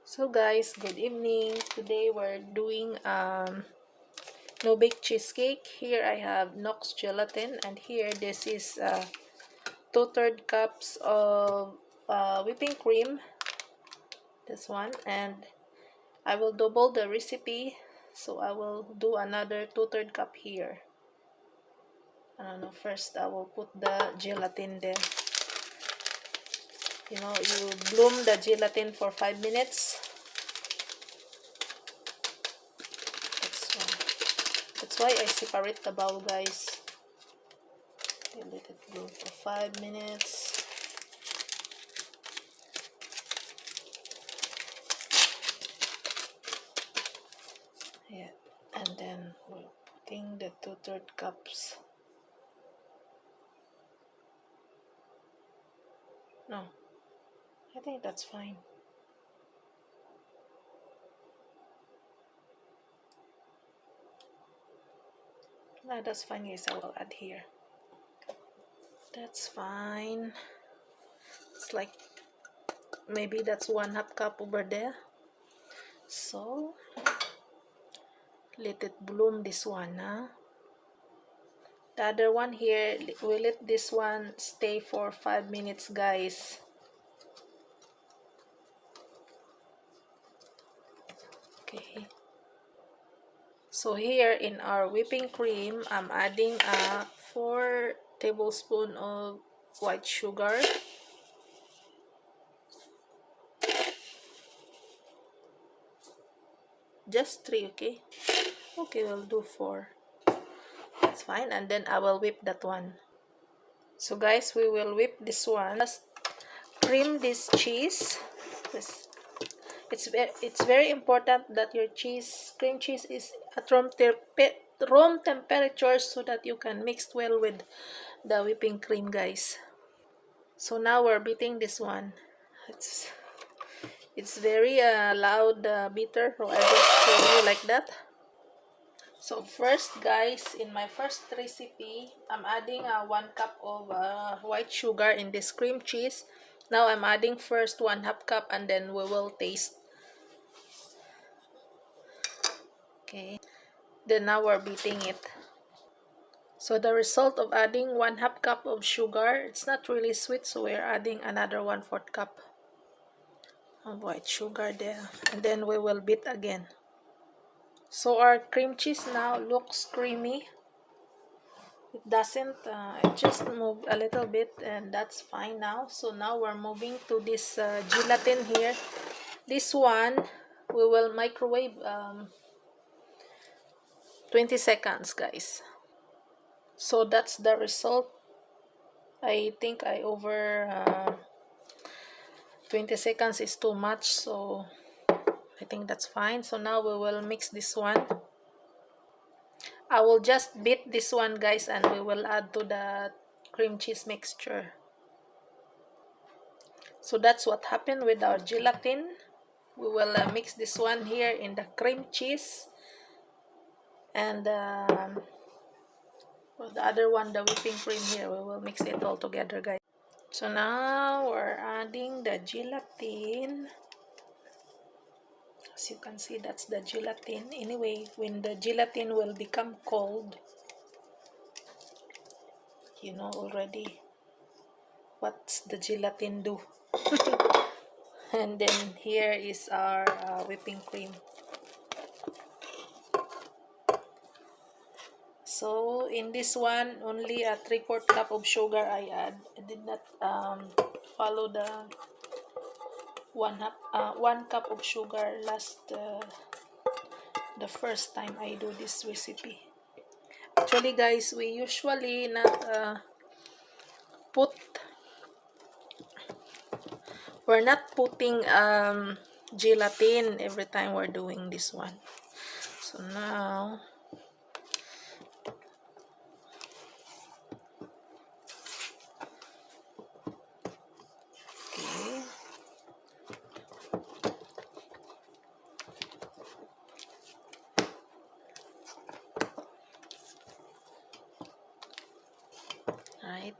So guys, good evening. Today we're doing no bake cheesecake. Here I have Knox gelatin, and here this is 2/3 cups of whipping cream. This one, and I will double the recipe, so I will do another 2/3 cup here. I don't know. First, I will put the gelatin there. You bloom the gelatin for 5 minutes. That's why I separate the bowl, guys. Okay, let it bloom for 5 minutes. Yeah, and then we're putting the 2/3 cups. No, I think that's fine. No, that's fine, guys. I will add here. That's fine. It's like maybe that's 1/2 cup over there. So let it bloom this one, huh? The other one here, we let this one stay for 5 minutes, guys. Okay. So here in our whipping cream, I'm adding 4 tablespoons of white sugar. Just 3, okay? Okay, we'll do 4. That's fine. And then I will whip that one. So guys, we will whip this one. Just cream this cheese. It's very important that your cream cheese is at room temperature so that you can mix well with the whipping cream, guys. So now we're beating this one. It's very loud beater, so I just show you like that. So first, guys, in my first recipe, I'm adding 1 cup of white sugar in this cream cheese. Now I'm adding first 1/2 cup, and then we will taste. Okay, then now we're beating it. So the result of adding 1/2 cup of sugar, it's not really sweet, so we're adding another 1/4 cup of white sugar there, and then we will beat again. So our cream cheese now looks creamy. It doesn't, it just moved a little bit, and that's fine now. So now we're moving to this gelatin here. This one we will microwave 20 seconds, guys. So that's the result. I think I over 20 seconds is too much, so I think that's fine. So now we will mix this one. I will just beat this one, guys, and we will add to the cream cheese mixture. So that's what happened with our gelatin. We will mix this one here in the cream cheese, and well, the other one, the whipping cream here, we will mix it all together, guys. So now we're adding the gelatin. As you can see, that's the gelatin. Anyway, when the gelatin will become cold, you know already what's the gelatin do. And then here is our whipping cream. So in this one, only a 3/4 cup of sugar I add. I did not follow the 1 cup of sugar the first time I do this recipe. Actually, guys, we usually not we're not putting gelatin every time we're doing this one. So now okay. Right.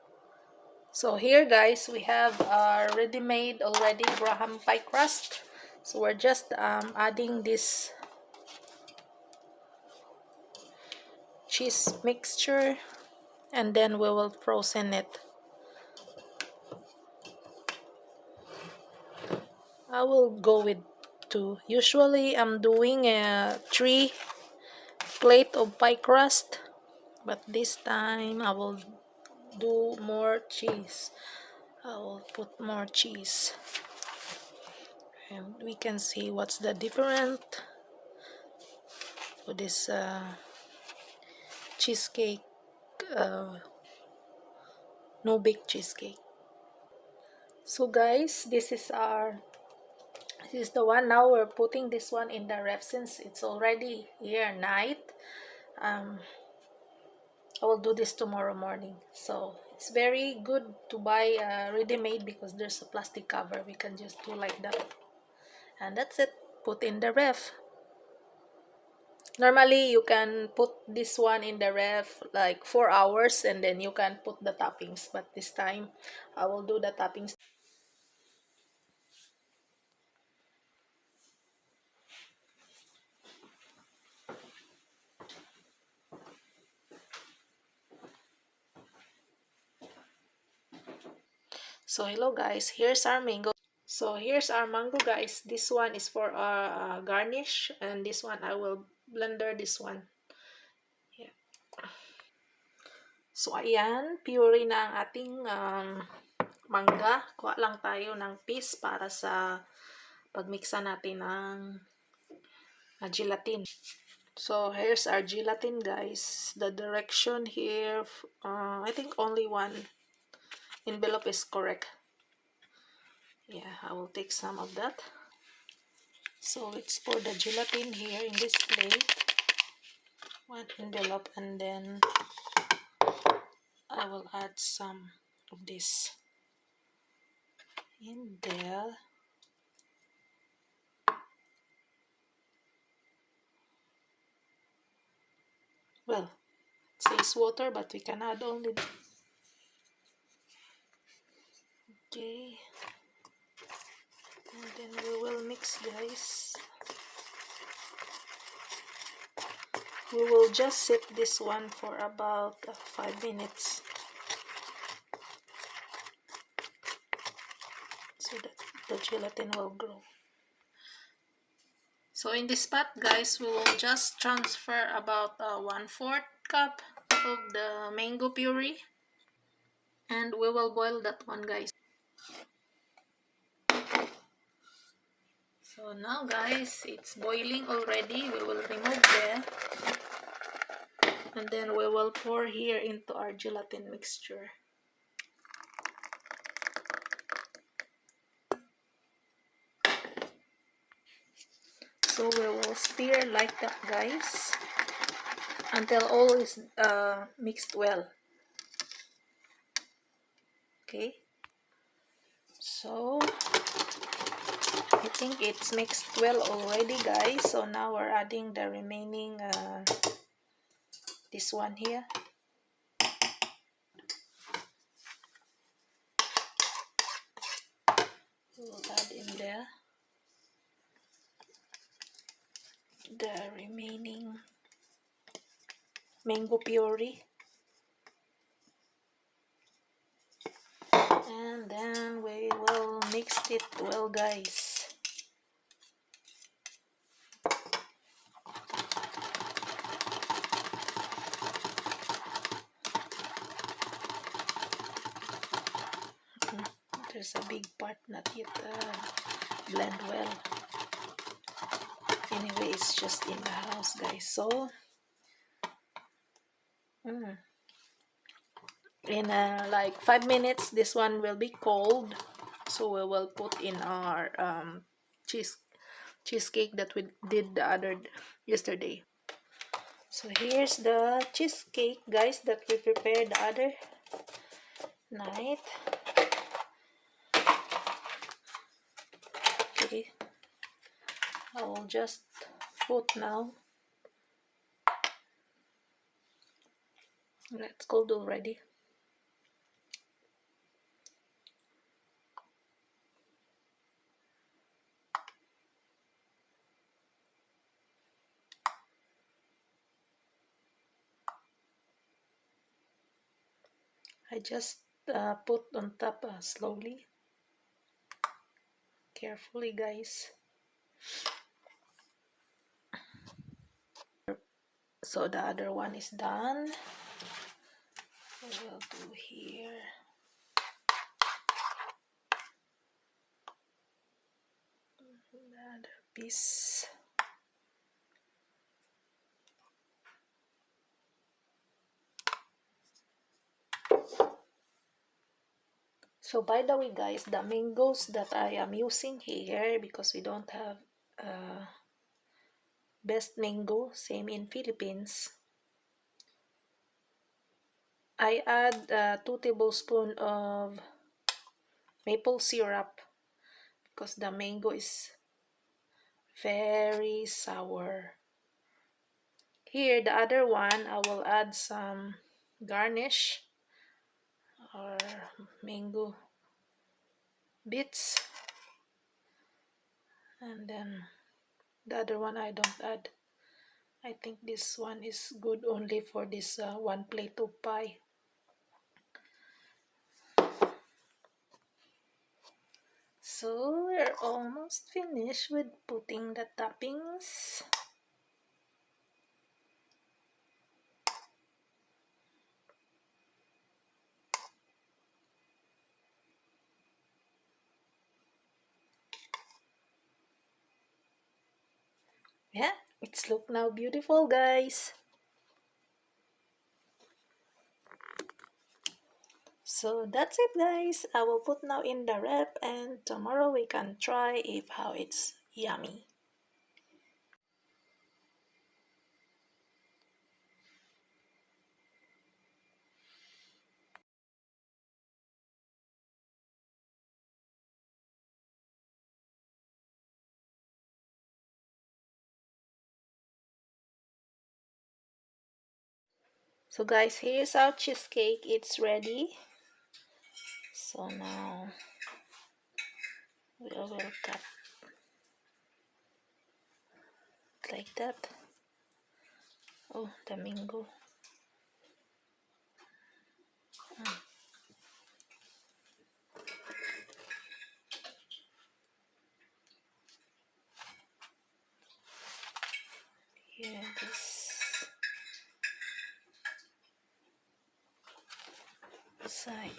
So here, guys, we have our ready-made already Graham pie crust. So we're just adding this cheese mixture, and then we will frozen it. I will go with 2. Usually I'm doing a 3 plate of pie crust, but this time I will do more cheese. I will put more cheese, and we can see what's the difference for this cheesecake, no bake cheesecake. So guys, this is the one. Now we're putting this one in the ref since it's already here night. I will do this tomorrow morning. So it's very good to buy ready-made because there's a plastic cover. We can just do like that, and that's it. Put in the ref. Normally you can put this one in the ref like 4 hours, and then you can put the toppings, but this time I will do the toppings. So hello guys, here's our mango. So here's our mango guys. This one is for garnish, and this one I will blender this one. Yeah. So ayan, puree na ang ating mangga. Kuha lang tayo ng piece para sa pagmiksa natin ng gelatin. So here's our gelatin guys. The direction here, I think only one envelope is correct. Yeah, I will take some of that. So let's pour the gelatin here in this plate, one envelope, and then I will add some of this in there. Well, it says water, but we can add only. Okay, and then we will mix guys. We will just sit this one for about 5 minutes so that the gelatin will grow. So in this pot guys, we will just transfer about 1/4 cup of the mango puree, and we will boil that one guys. So now guys, it's boiling already. We will remove there, and then we will pour here into our gelatin mixture. So we will stir like that guys until all is mixed well. Okay, so I think it's mixed well already guys. So now we're adding the remaining this one here. We'll add in there the remaining mango puree, and then we will mix it well guys. There's a big part not yet blend well. Anyway, it's just in the house guys. So in like 5 minutes this one will be cold, so we will put in our cheesecake that we did yesterday. So here's the cheesecake guys that we prepared the other night. Okay, I will just put now. It's cold already. I just put on top slowly, carefully, guys. So the other one is done. We'll do here. Another piece. So by the way, guys, the mangoes that I am using here, because we don't have best mango, same in Philippines, I add 2 tablespoons of maple syrup because the mango is very sour. Here, the other one, I will add some garnish or mango bits, and then the other one I don't add. I think this one is good only for this one plate of pie. So we're almost finished with putting the toppings. Yeah, it's look now beautiful, guys. So that's it, guys. I will put now in the wrap, and tomorrow we can try if how it's yummy. So guys, here's our cheesecake. It's ready. So now we will cut like that. Oh, the mango. Here, this side.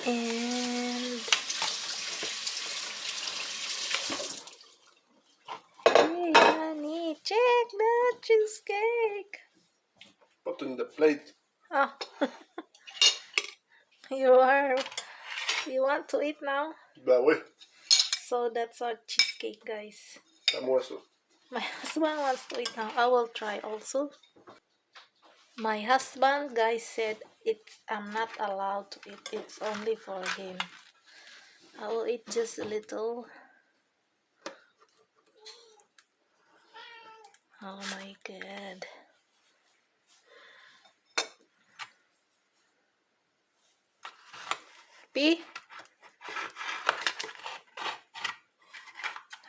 And hey, honey, check the cheesecake. Put in the plate. Oh, you want to eat now? That way. So that's our cheesecake, guys. Some more so. My husband wants to eat now. I will try also. My husband, guys, said I'm not allowed to eat. It's only for him. I will eat just a little. Oh my god. P,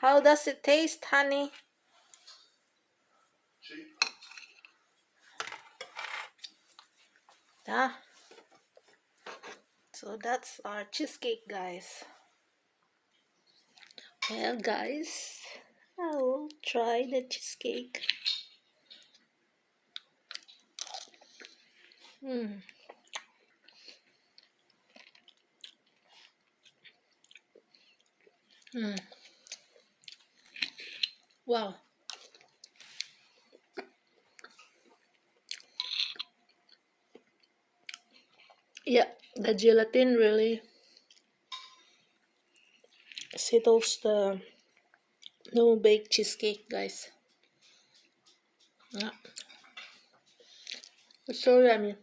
how does it taste, honey? Cheap. Yeah. So that's our cheesecake, guys. Well, guys, I will try the cheesecake. Mm. Mm. Wow. Yeah, the gelatin really settles the no bake cheesecake, guys. Yeah. It's so yummy.